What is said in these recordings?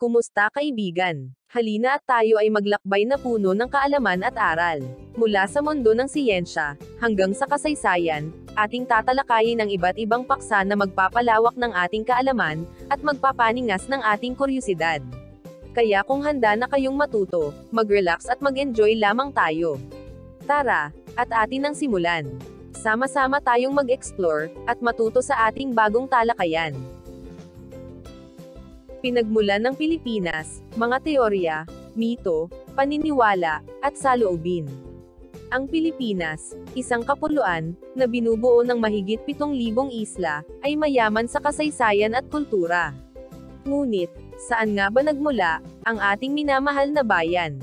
Kumusta kaibigan? Halina at tayo ay maglakbay na puno ng kaalaman at aral. Mula sa mundo ng siyensya, hanggang sa kasaysayan, ating tatalakayin ang iba't ibang paksa na magpapalawak ng ating kaalaman, at magpapaningas ng ating kuryosidad. Kaya kung handa na kayong matuto, mag-relax at mag-enjoy lamang tayo. Tara, at atin ang simulan. Sama-sama tayong mag-explore, at matuto sa ating bagong talakayan. Pinagmulan ng Pilipinas, mga teorya, mito, paniniwala, at saloobin. Ang Pilipinas, isang kapuluan, na binubuo ng mahigit 7,000 isla, ay mayaman sa kasaysayan at kultura. Ngunit, saan nga ba nagmula, ang ating minamahal na bayan?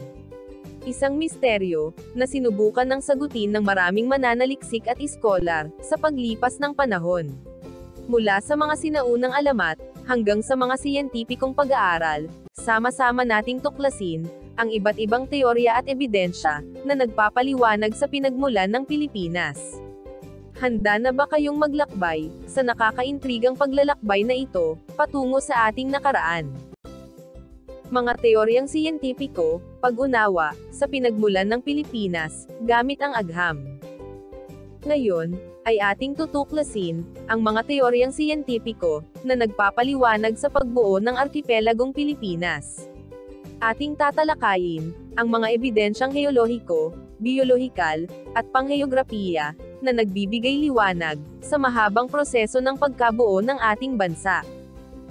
Isang misteryo, na sinubukan ng sagutin ng maraming mananaliksik at iskolar, sa paglipas ng panahon. Mula sa mga sinaunang alamat, hanggang sa mga siyentipikong pag-aaral, sama-sama nating tuklasin, ang iba't ibang teorya at ebidensya, na nagpapaliwanag sa pinagmulan ng Pilipinas. Handa na ba kayong maglakbay, sa nakakaintrigang paglalakbay na ito, patungo sa ating nakaraan? Mga teoryang siyentipiko, pag-unawa, sa pinagmulan ng Pilipinas, gamit ang agham. Ngayon, ay ating tutuklasin, ang mga teoryang siyentipiko, na nagpapaliwanag sa pagbuo ng arkipelagong Pilipinas. Ating tatalakayin, ang mga ebidensyang heolohiko, biolohikal, at pangheograpiya, na nagbibigay liwanag, sa mahabang proseso ng pagkabuo ng ating bansa.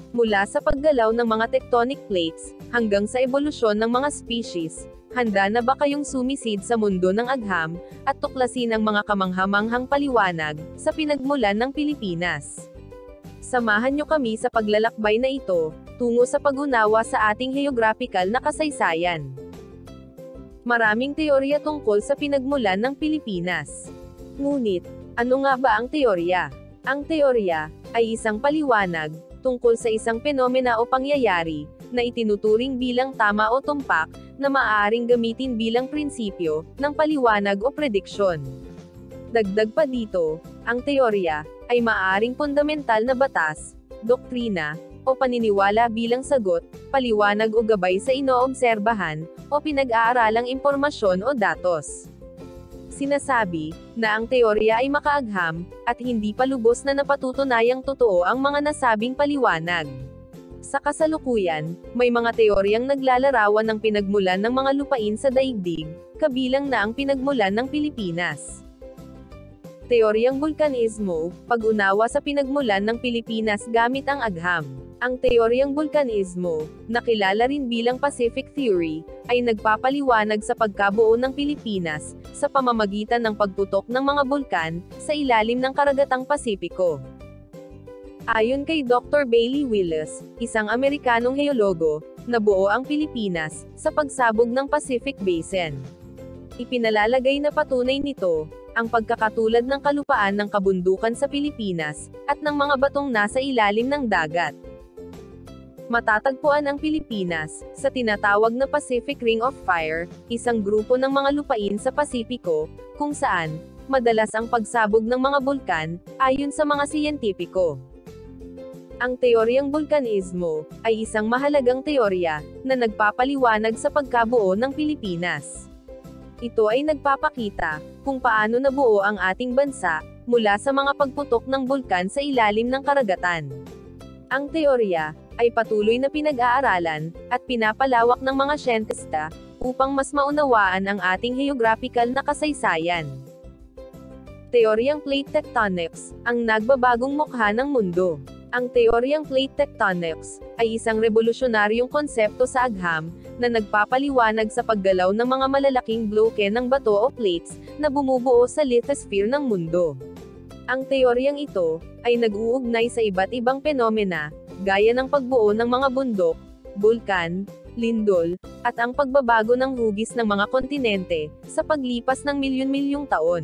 Mula sa paggalaw ng mga tectonic plates, hanggang sa ebolusyon ng mga species, handa na ba kayong sumisid sa mundo ng agham, at tuklasin ang mga kamanghamanghang paliwanag, sa pinagmulan ng Pilipinas? Samahan nyo kami sa paglalakbay na ito, tungo sa pag-unawa sa ating geographical na kasaysayan. Maraming teorya tungkol sa pinagmulan ng Pilipinas. Ngunit, ano nga ba ang teorya? Ang teorya, ay isang paliwanag, tungkol sa isang penomena o pangyayari, na itinuturing bilang tama o tumpak, na maaaring gamitin bilang prinsipyo, ng paliwanag o prediksyon. Dagdag pa dito, ang teorya, ay maaaring fundamental na batas, doktrina, o paniniwala bilang sagot, paliwanag o gabay sa inoobserbahan, o pinag-aaralang impormasyon o datos. Sinasabi, na ang teorya ay makaagham, at hindi pa lubos na napatutunayang totoo ang mga nasabing paliwanag. Sa kasalukuyan, may mga teoryang naglalarawan ng pinagmulan ng mga lupain sa daigdig, kabilang na ang pinagmulan ng Pilipinas. Teoryang Bulkanismo, pag-unawa sa pinagmulan ng Pilipinas gamit ang agham. Ang teoryang Bulkanismo, na kilala rin bilang Pacific Theory, ay nagpapaliwanag sa pagkabuo ng Pilipinas, sa pamamagitan ng pagputok ng mga bulkan, sa ilalim ng karagatang Pasipiko. Ayon kay Dr. Bailey Willis, isang Amerikanong heologo, nabuo ang Pilipinas, sa pagsabog ng Pacific Basin. Ipinalalagay na patunay nito, ang pagkakatulad ng kalupaan ng kabundukan sa Pilipinas, at ng mga batong nasa ilalim ng dagat. Matatagpuan ang Pilipinas, sa tinatawag na Pacific Ring of Fire, isang grupo ng mga lupain sa Pasipiko, kung saan, madalas ang pagsabog ng mga bulkan, ayon sa mga siyentipiko. Ang teoryang Bulkanismo, ay isang mahalagang teorya, na nagpapaliwanag sa pagkabuo ng Pilipinas. Ito ay nagpapakita, kung paano nabuo ang ating bansa, mula sa mga pagputok ng bulkan sa ilalim ng karagatan. Ang teorya, ay patuloy na pinag-aaralan, at pinapalawak ng mga siyentista, upang mas maunawaan ang ating geographical na kasaysayan. Teoryang Plate Tectonics, ang nagbabagong mukha ng mundo. Ang teoryang plate tectonics, ay isang revolusyonaryong konsepto sa agham, na nagpapaliwanag sa paggalaw ng mga malalaking bloke ng bato o plates, na bumubuo sa lithosphere ng mundo. Ang teoryang ito, ay nag-uugnay sa iba't ibang penomena, gaya ng pagbuo ng mga bundok, bulkan, lindol, at ang pagbabago ng hugis ng mga kontinente, sa paglipas ng milyon-milyong taon.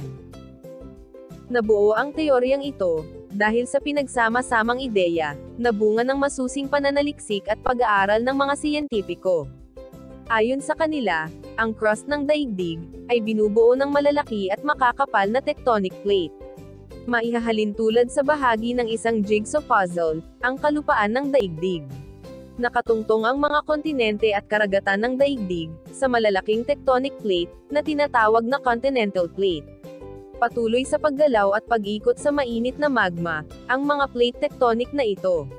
Nabuo ang teoryang ito, dahil sa pinagsama-samang ideya, na bunga ng masusing pananaliksik at pag-aaral ng mga siyentipiko. Ayon sa kanila, ang crust ng daigdig, ay binubuo ng malalaki at makakapal na tectonic plate. Maihahalin tulad sa bahagi ng isang jigsaw puzzle, ang kalupaan ng daigdig. Nakatungtong ang mga kontinente at karagatan ng daigdig sa malalaking tectonic plate na tinatawag na continental plate. Patuloy sa paggalaw at pag-ikot sa mainit na magma ang mga plate tectonic na ito.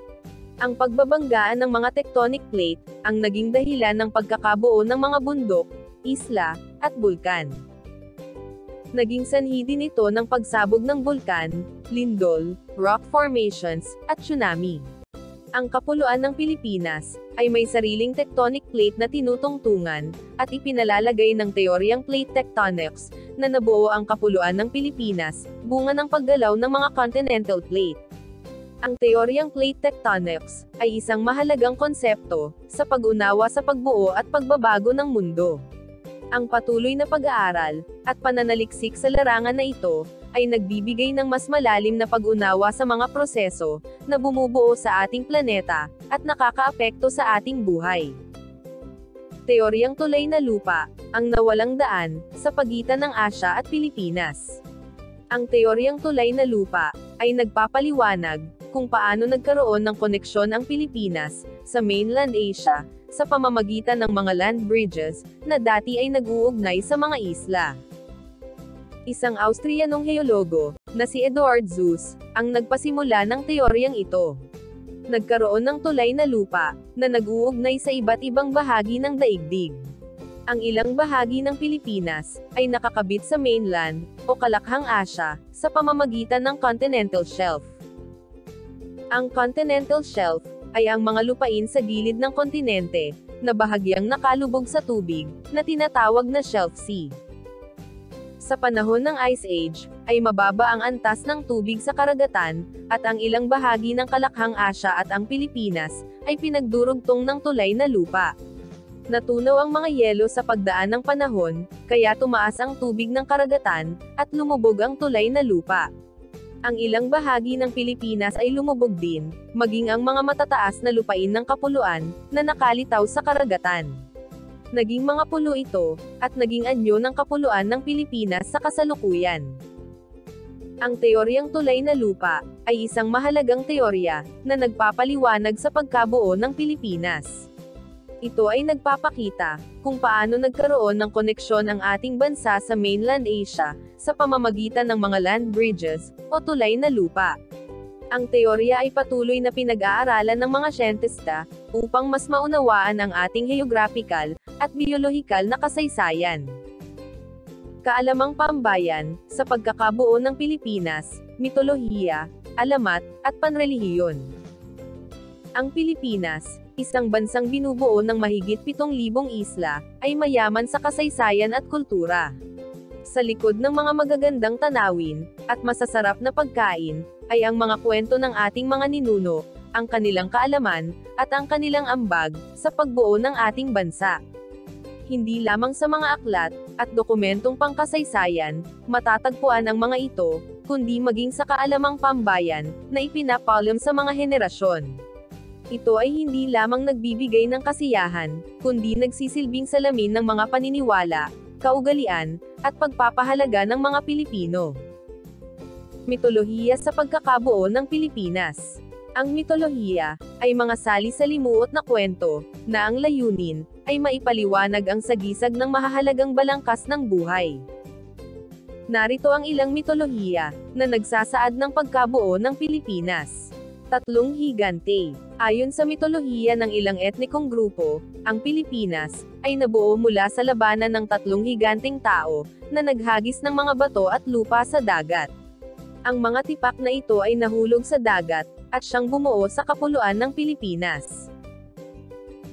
Ang pagbabanggaan ng mga tectonic plate ang naging dahilan ng pagkakabuo ng mga bundok, isla, at bulkan. Naging sanhi din ito ng pagsabog ng bulkan, lindol, rock formations, at tsunami. Ang kapuluan ng Pilipinas ay may sariling tectonic plate na tinutungtungan at ipinalalagay ng teoryang plate tectonics na nabuo ang kapuluan ng Pilipinas, bunga ng paggalaw ng mga continental plate. Ang teoryang plate tectonics ay isang mahalagang konsepto sa pag-unawa sa pagbuo at pagbabago ng mundo. Ang patuloy na pag-aaral at pananaliksik sa larangan na ito ay nagbibigay ng mas malalim na pag-unawa sa mga proseso na bumubuo sa ating planeta at nakakaapekto sa ating buhay. Teoryang tulay na lupa ang nawalang daan sa pagitan ng Asya at Pilipinas. Ang teoryang tulay na lupa ay nagpapaliwanag kung paano nagkaroon ng koneksyon ang Pilipinas sa mainland Asia sa pamamagitan ng mga land bridges na dati ay nag-uugnay sa mga isla. Isang Austrianong heologo na si Eduard Suess ang nagpasimula ng teoryang ito. Nagkaroon ng tulay na lupa na nag-uugnay sa iba't ibang bahagi ng daigdig. Ang ilang bahagi ng Pilipinas ay nakakabit sa mainland o Kalakhang Asya sa pamamagitan ng continental shelf. Ang continental shelf ay ang mga lupain sa gilid ng kontinente na bahagyang nakalubog sa tubig na tinatawag na shelf sea. Sa panahon ng Ice Age, ay mababa ang antas ng tubig sa karagatan, at ang ilang bahagi ng Kalakhang Asya at ang Pilipinas ay pinagdurugtong ng tulay na lupa. Natunaw ang mga yelo sa pagdaan ng panahon, kaya tumaas ang tubig ng karagatan, at lumubog ang tulay na lupa. Ang ilang bahagi ng Pilipinas ay lumubog din, maging ang mga matataas na lupain ng kapuluan, na nakalitaw sa karagatan. Naging mga pulo ito, at naging anyo ng kapuluan ng Pilipinas sa kasalukuyan. Ang teoryang tulay na lupa, ay isang mahalagang teorya, na nagpapaliwanag sa pagkabuo ng Pilipinas. Ito ay nagpapakita kung paano nagkaroon ng koneksyon ang ating bansa sa mainland Asia sa pamamagitan ng mga land bridges o tulay na lupa. Ang teorya ay patuloy na pinag-aaralan ng mga siyentista upang mas maunawaan ang ating geographical at biolohikal na kasaysayan. Kaalamang pambayan sa pagkakabuo ng Pilipinas, mitolohiya, alamat, at panrelihiyon. Ang Pilipinas, isang bansang binubuo ng mahigit 7,000 isla, ay mayaman sa kasaysayan at kultura. Sa likod ng mga magagandang tanawin, at masasarap na pagkain, ay ang mga kwento ng ating mga ninuno, ang kanilang kaalaman, at ang kanilang ambag, sa pagbuo ng ating bansa. Hindi lamang sa mga aklat, at dokumentong pangkasaysayan, matatagpuan ang mga ito, kundi maging sa kaalamang pambayan, na ipinapaalam sa mga henerasyon. Ito ay hindi lamang nagbibigay ng kasiyahan, kundi nagsisilbing salamin ng mga paniniwala, kaugalian, at pagpapahalaga ng mga Pilipino. Mitolohiya sa pagkakabuo ng Pilipinas. Ang mitolohiya ay mga sali-salimuot na kwento, na ang layunin ay maipaliwanag ang sagisag ng mahahalagang balangkas ng buhay. Narito ang ilang mitolohiya na nagsasaad ng pagkabuo ng Pilipinas. Tatlong higante. Ayon sa mitolohiya ng ilang etnikong grupo, ang Pilipinas ay nabuo mula sa labanan ng tatlong higanteng tao na naghagis ng mga bato at lupa sa dagat. Ang mga tipak na ito ay nahulog sa dagat at siyang bumuo sa kapuluan ng Pilipinas.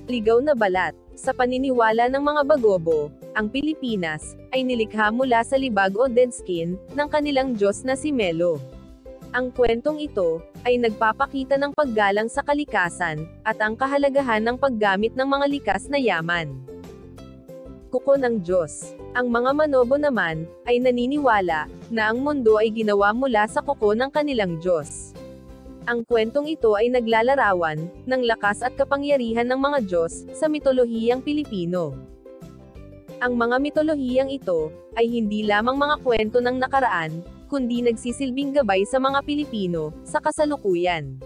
Ligaw na balat. Sa paniniwala ng mga Bagobo, ang Pilipinas ay nilikha mula sa libag o dead skin ng kanilang Diyos na si Melo. Ang kwentong ito ay nagpapakita ng paggalang sa kalikasan at ang kahalagahan ng paggamit ng mga likas na yaman. Kuko ng Diyos. Ang mga Manobo naman ay naniniwala na ang mundo ay ginawa mula sa kuko ng kanilang Diyos. Ang kwentong ito ay naglalarawan ng lakas at kapangyarihan ng mga Diyos sa mitolohiyang Pilipino. Ang mga mitolohiyang ito ay hindi lamang mga kwento ng nakaraan, kundi nagsisilbing gabay sa mga Pilipino sa kasalukuyan.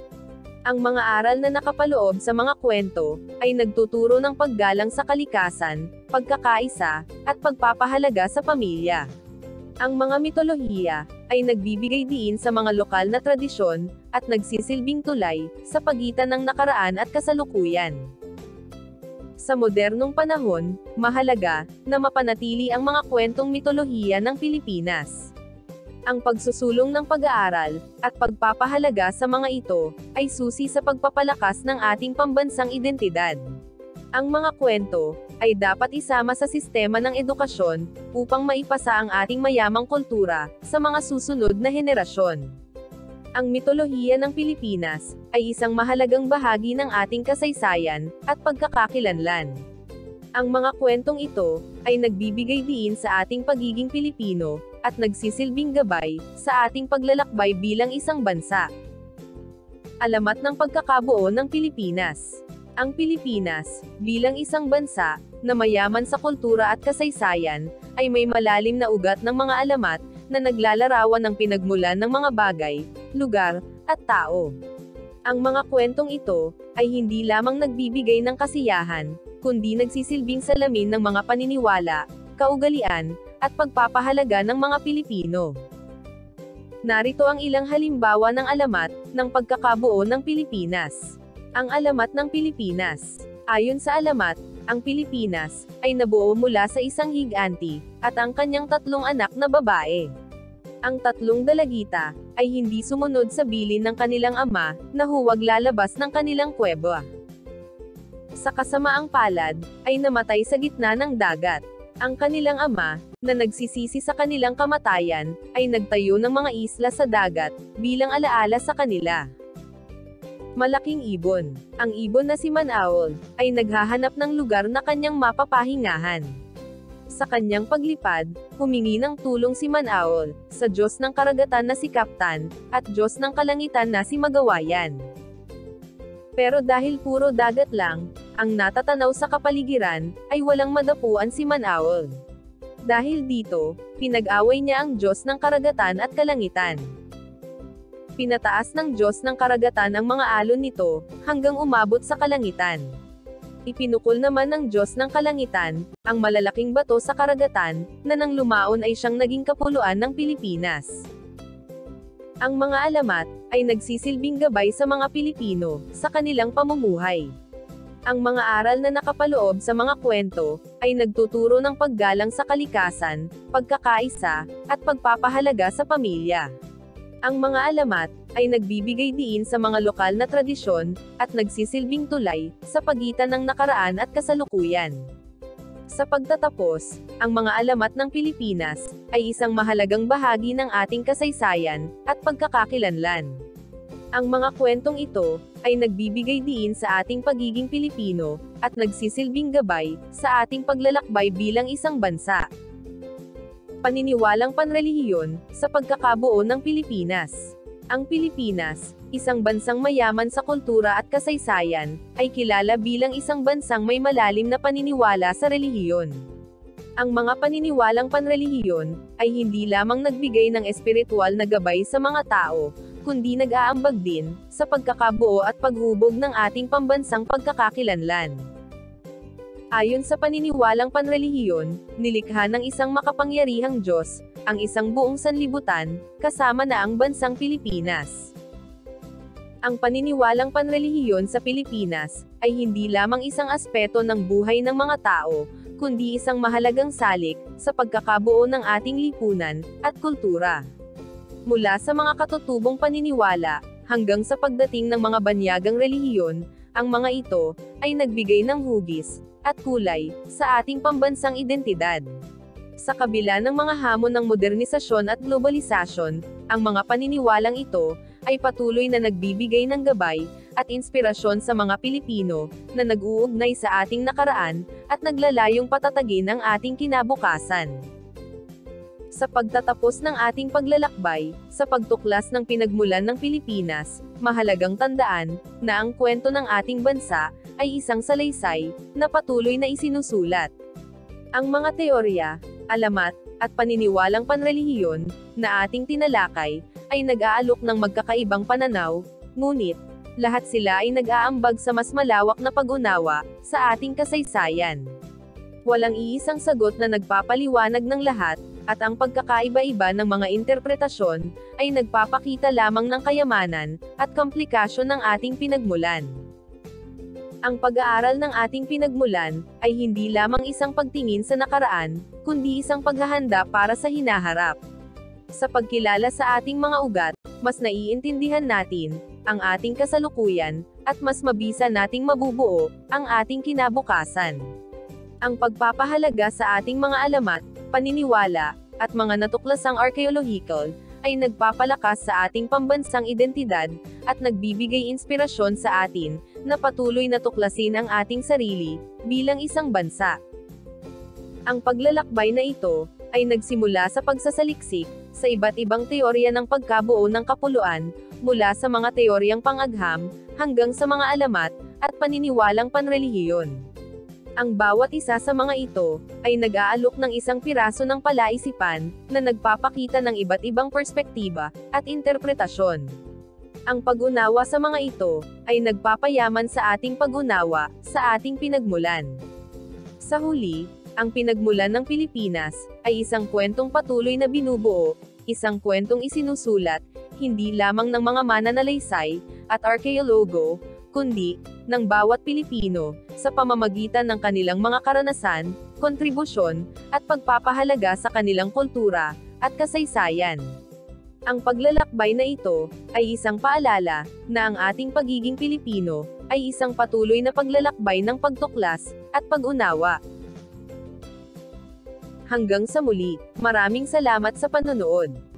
Ang mga aral na nakapaloob sa mga kwento, ay nagtuturo ng paggalang sa kalikasan, pagkakaisa, at pagpapahalaga sa pamilya. Ang mga mitolohiya, ay nagbibigay diin sa mga lokal na tradisyon, at nagsisilbing tulay, sa pagitan ng nakaraan at kasalukuyan. Sa modernong panahon, mahalaga, na mapanatili ang mga kwentong mitolohiya ng Pilipinas. Ang pagsusulong ng pag-aaral, at pagpapahalaga sa mga ito, ay susi sa pagpapalakas ng ating pambansang identidad. Ang mga kwento, ay dapat isama sa sistema ng edukasyon, upang maipasa ang ating mayamang kultura, sa mga susunod na henerasyon. Ang mitolohiya ng Pilipinas, ay isang mahalagang bahagi ng ating kasaysayan, at pagkakakilanlan. Ang mga kwentong ito, ay nagbibigay diin sa ating pagiging Pilipino, at nagsisilbing gabay, sa ating paglalakbay bilang isang bansa. Alamat ng pagkakabuo ng Pilipinas. Ang Pilipinas, bilang isang bansa, na mayaman sa kultura at kasaysayan, ay may malalim na ugat ng mga alamat, na naglalarawan ng pinagmulan ng mga bagay, lugar, at tao. Ang mga kwentong ito, ay hindi lamang nagbibigay ng kasiyahan, kundi nagsisilbing salamin ng mga paniniwala, kaugalian, at pagpapahalaga ng mga Pilipino. Narito ang ilang halimbawa ng alamat, ng pagkakabuo ng Pilipinas. Ang alamat ng Pilipinas. Ayon sa alamat, ang Pilipinas, ay nabuo mula sa isang higanti, at ang kanyang 3 anak na babae. Ang 3 dalagita, ay hindi sumunod sa bilin ng kanilang ama, na huwag lalabas ng kanilang kuweba. Sa kasamaang palad, ay namatay sa gitna ng dagat. Ang kanilang ama, na nagsisisi sa kanilang kamatayan, ay nagtayo ng mga isla sa dagat, bilang alaala sa kanila. Malaking ibon. Ang ibon na si Manaol, ay naghahanap ng lugar na kanyang mapapahingahan. Sa kanyang paglipad, humingi ng tulong si Manaol, sa Diyos ng karagatan na si Kaptan, at Diyos ng kalangitan na si Magawayan. Pero dahil puro dagat lang, ang natatanaw sa kapaligiran, ay walang madapuan si Manaol. Dahil dito, pinag-away niya ang Diyos ng karagatan at kalangitan. Pinataas ng Diyos ng karagatan ang mga alon nito, hanggang umabot sa kalangitan. Ipinukol naman ng Diyos ng kalangitan, ang malalaking bato sa karagatan, na nang lumaon ay siyang naging kapuluan ng Pilipinas. Ang mga alamat, ay nagsisilbing gabay sa mga Pilipino, sa kanilang pamumuhay. Ang mga aral na nakapaloob sa mga kwento, ay nagtuturo ng paggalang sa kalikasan, pagkakaisa, at pagpapahalaga sa pamilya. Ang mga alamat, ay nagbibigay diin sa mga lokal na tradisyon, at nagsisilbing tulay, sa pagitan ng nakaraan at kasalukuyan. Sa pagtatapos, ang mga alamat ng Pilipinas, ay isang mahalagang bahagi ng ating kasaysayan, at pagkakakilanlan. Ang mga kwentong ito, ay nagbibigay diin sa ating pagiging Pilipino, at nagsisilbing gabay, sa ating paglalakbay bilang isang bansa. Paniniwalang panrelihiyon, sa pagkakabuo ng Pilipinas. Ang Pilipinas, isang bansang mayaman sa kultura at kasaysayan, ay kilala bilang isang bansang may malalim na paniniwala sa relihiyon. Ang mga paniniwalang panrelihiyon, ay hindi lamang nagbigay ng espiritual na gabay sa mga tao, kundi nag-aambag din, sa pagkakabuo at paghubog ng ating pambansang pagkakakilanlan. Ayon sa paniniwalang panrelihiyon, nilikha ng isang makapangyarihang Diyos, ang isang buong sanlibutan, kasama na ang bansang Pilipinas. Ang paniniwalang panrelihiyon sa Pilipinas, ay hindi lamang isang aspeto ng buhay ng mga tao, kundi isang mahalagang salik, sa pagkakabuo ng ating lipunan, at kultura. Mula sa mga katutubong paniniwala, hanggang sa pagdating ng mga banyagang relihiyon, ang mga ito, ay nagbigay ng hugis, at kulay, sa ating pambansang identidad. Sa kabila ng mga hamon ng modernisasyon at globalisasyon, ang mga paniniwalang ito, ay patuloy na nagbibigay ng gabay, at inspirasyon sa mga Pilipino, na nag-uugnay sa ating nakaraan, at naglalayong patatagin ang ating kinabukasan. Sa pagtatapos ng ating paglalakbay, sa pagtuklas ng pinagmulan ng Pilipinas, mahalagang tandaan, na ang kwento ng ating bansa, ay isang salaysay, na patuloy na isinusulat. Ang mga teorya, alamat, at paniniwalang panrelihiyon, na ating tinalakay, ay nag-aalok ng magkakaibang pananaw, ngunit, Lahat sila ay nag-aambag sa mas malawak na pag-unawa sa ating kasaysayan. Walang iisang sagot na nagpapaliwanag ng lahat, at ang pagkakaiba-iba ng mga interpretasyon ay nagpapakita lamang ng kayamanan at komplikasyon ng ating pinagmulan. Ang pag-aaral ng ating pinagmulan ay hindi lamang isang pagtingin sa nakaraan, kundi isang paghahanda para sa hinaharap. Sa pagkilala sa ating mga ugat, mas naiintindihan natin ang ating kasalukuyan, at mas mabisa nating mabubuo ang ating kinabukasan. Ang pagpapahalaga sa ating mga alamat, paniniwala, at mga natuklasang archaeological ay nagpapalakas sa ating pambansang identidad, at nagbibigay inspirasyon sa atin na patuloy na tuklasin ang ating sarili bilang isang bansa. Ang paglalakbay na ito ay nagsimula sa pagsasaliksik sa iba't ibang teorya ng pagkabuo ng kapuluan, mula sa mga teoryang pangagham hanggang sa mga alamat at paniniwalang panrelihiyon. Ang bawat isa sa mga ito ay nag-aalok ng isang piraso ng palaisipan na nagpapakita ng iba't ibang perspektiba at interpretasyon. Ang pag-unawa sa mga ito ay nagpapayaman sa ating pag-unawa sa ating pinagmulan. Sa huli, ang pinagmulan ng Pilipinas ay isang kwentong patuloy na binubuo, isang kwentong isinusulat hindi lamang ng mga mananalaysay at arkeologo, kundi ng bawat Pilipino sa pamamagitan ng kanilang mga karanasan, kontribusyon, at pagpapahalaga sa kanilang kultura at kasaysayan. Ang paglalakbay na ito ay isang paalala na ang ating pagiging Pilipino ay isang patuloy na paglalakbay ng pagtuklas at pag-unawa. Hanggang sa muli, maraming salamat sa panonood.